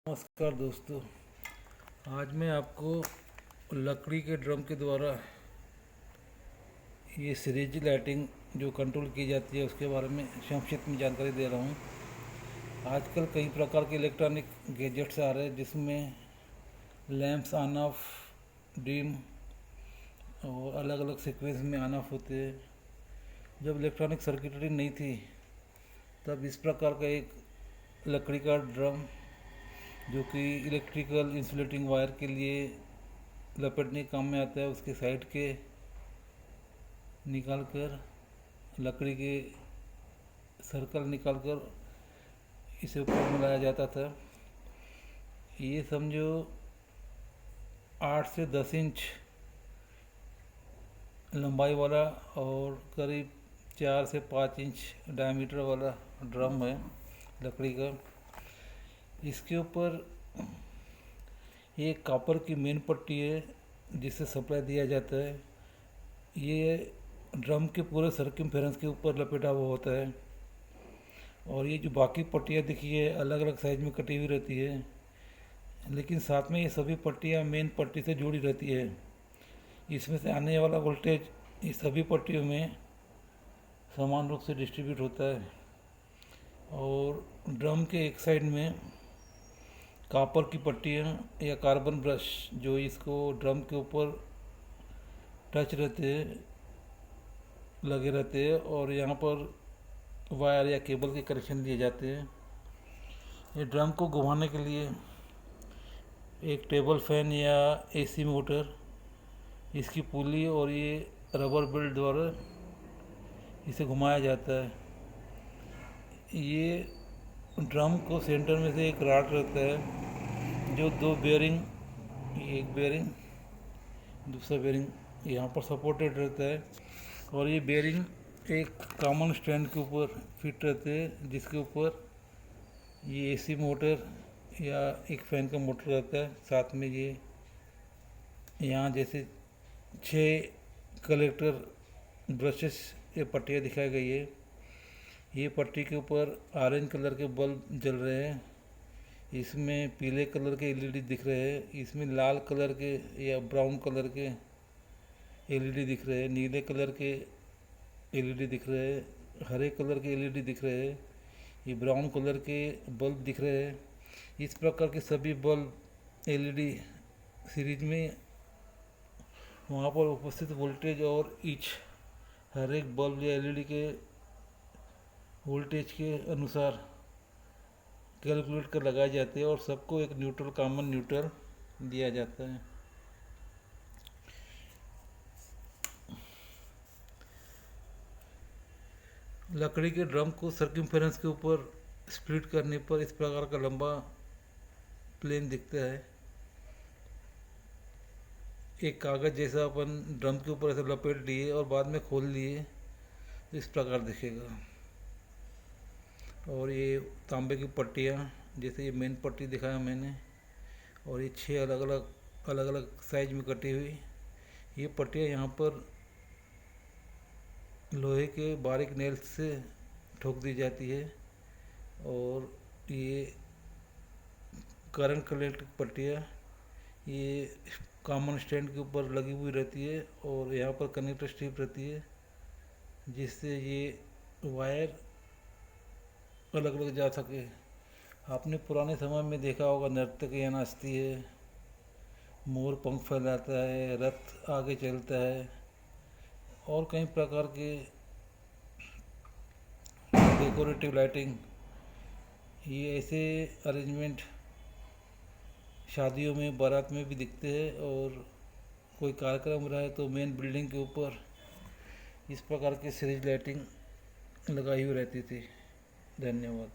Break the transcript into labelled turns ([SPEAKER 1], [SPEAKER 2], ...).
[SPEAKER 1] नमस्कार दोस्तों। आज मैं आपको लकड़ी के ड्रम के द्वारा ये सीरीज लाइटिंग जो कंट्रोल की जाती है उसके बारे में संक्षिप्त में जानकारी दे रहा हूँ। आजकल कई प्रकार के इलेक्ट्रॉनिक गैजेट्स आ रहे हैं जिसमें लैंप्स ऑन ऑफ, डिम और अलग अलग सीक्वेंस में ऑन ऑफ होते हैं। जब इलेक्ट्रॉनिक सर्किटरी नहीं थी तब इस प्रकार का एक लकड़ी का ड्रम जो कि इलेक्ट्रिकल इंसुलेटिंग वायर के लिए लपेटने के काम में आता है, उसके साइड के निकाल कर लकड़ी के सर्कल निकाल कर इसे ऊपर मिलाया जाता था। ये समझो 8 से 10 इंच लंबाई वाला और करीब 4 से 5 इंच डायमीटर वाला ड्रम है लकड़ी का। इसके ऊपर एक कॉपर की मेन पट्टी है जिससे सप्लाई दिया जाता है। ये ड्रम के पूरे सर्कमफेरेंस के ऊपर लपेटा हुआ होता है और ये जो बाकी पट्टियाँ दिखी है अलग अलग साइज में कटी हुई रहती है, लेकिन साथ में ये सभी पट्टियाँ मेन पट्टी से जुड़ी रहती है। इसमें से आने वाला वोल्टेज इस सभी पट्टियों में समान रूप से डिस्ट्रीब्यूट होता है और ड्रम के एक साइड में कॉपर की पट्टियाँ या कार्बन ब्रश जो इसको ड्रम के ऊपर टच रहते हैं, लगे रहते हैं और यहाँ पर वायर या केबल के कनेक्शन दिए जाते हैं। ये ड्रम को घुमाने के लिए एक टेबल फैन या एसी मोटर, इसकी पुली और ये रबर बेल्ट द्वारा इसे घुमाया जाता है। ये ड्रम को सेंटर में से एक रॉड रहता है जो दो बेयरिंग, एक बेयरिंग दूसरा बेयरिंग यहाँ पर सपोर्टेड रहता है और ये बेयरिंग एक कॉमन स्टैंड के ऊपर फिट रहते हैं जिसके ऊपर ये एसी मोटर या एक फ़ैन का मोटर रहता है। साथ में ये यहाँ जैसे 6 कलेक्टर ब्रशेस या पट्टियाँ दिखाई गई है। ये पट्टी के ऊपर ऑरेंज कलर के बल्ब जल रहे हैं, इसमें पीले कलर के एलईडी दिख रहे हैं, इसमें लाल कलर के या ब्राउन कलर के एलईडी दिख रहे हैं, नीले कलर के एलईडी दिख रहे हैं, हरे कलर के एलईडी दिख रहे हैं, ये ब्राउन कलर के बल्ब दिख रहे हैं। इस प्रकार के सभी बल्ब एलईडी सीरीज में वहाँ पर उपस्थित वोल्टेज और ईच हर एक बल्ब या एलईडी के वोल्टेज के अनुसार कैलकुलेट कर लगाए जाते हैं और सबको एक न्यूट्रल, कॉमन न्यूट्रल दिया जाता है। लकड़ी के ड्रम को सर्कमफेरेंस के ऊपर स्प्लिट करने पर इस प्रकार का लंबा प्लेन दिखता है। एक कागज़ जैसा अपन ड्रम के ऊपर ऐसे लपेट लिए और बाद में खोल लिए तो इस प्रकार दिखेगा। और ये तांबे की पट्टियाँ, जैसे ये मेन पट्टी दिखाया मैंने, और ये 6 अलग अलग साइज में कटी हुई ये पट्टियाँ यहाँ पर लोहे के बारीक नेल्स से ठोक दी जाती है और ये करंट कनेक्ट पट्टियाँ ये कॉमन स्टैंड के ऊपर लगी हुई रहती है और यहाँ पर कनेक्टर स्ट्रिप रहती है जिससे ये वायर अलग अलग जा सके। आपने पुराने समय में देखा होगा नर्तकियाँ नाचती है, मोर पंख फैलाता है, रथ आगे चलता है और कई प्रकार के डेकोरेटिव लाइटिंग, ये ऐसे अरेंजमेंट शादियों में, बारात में भी दिखते हैं और कोई कार्यक्रम रहा तो मेन बिल्डिंग के ऊपर इस प्रकार की सीरीज लाइटिंग लगाई हुई रहती थी। धन्यवाद।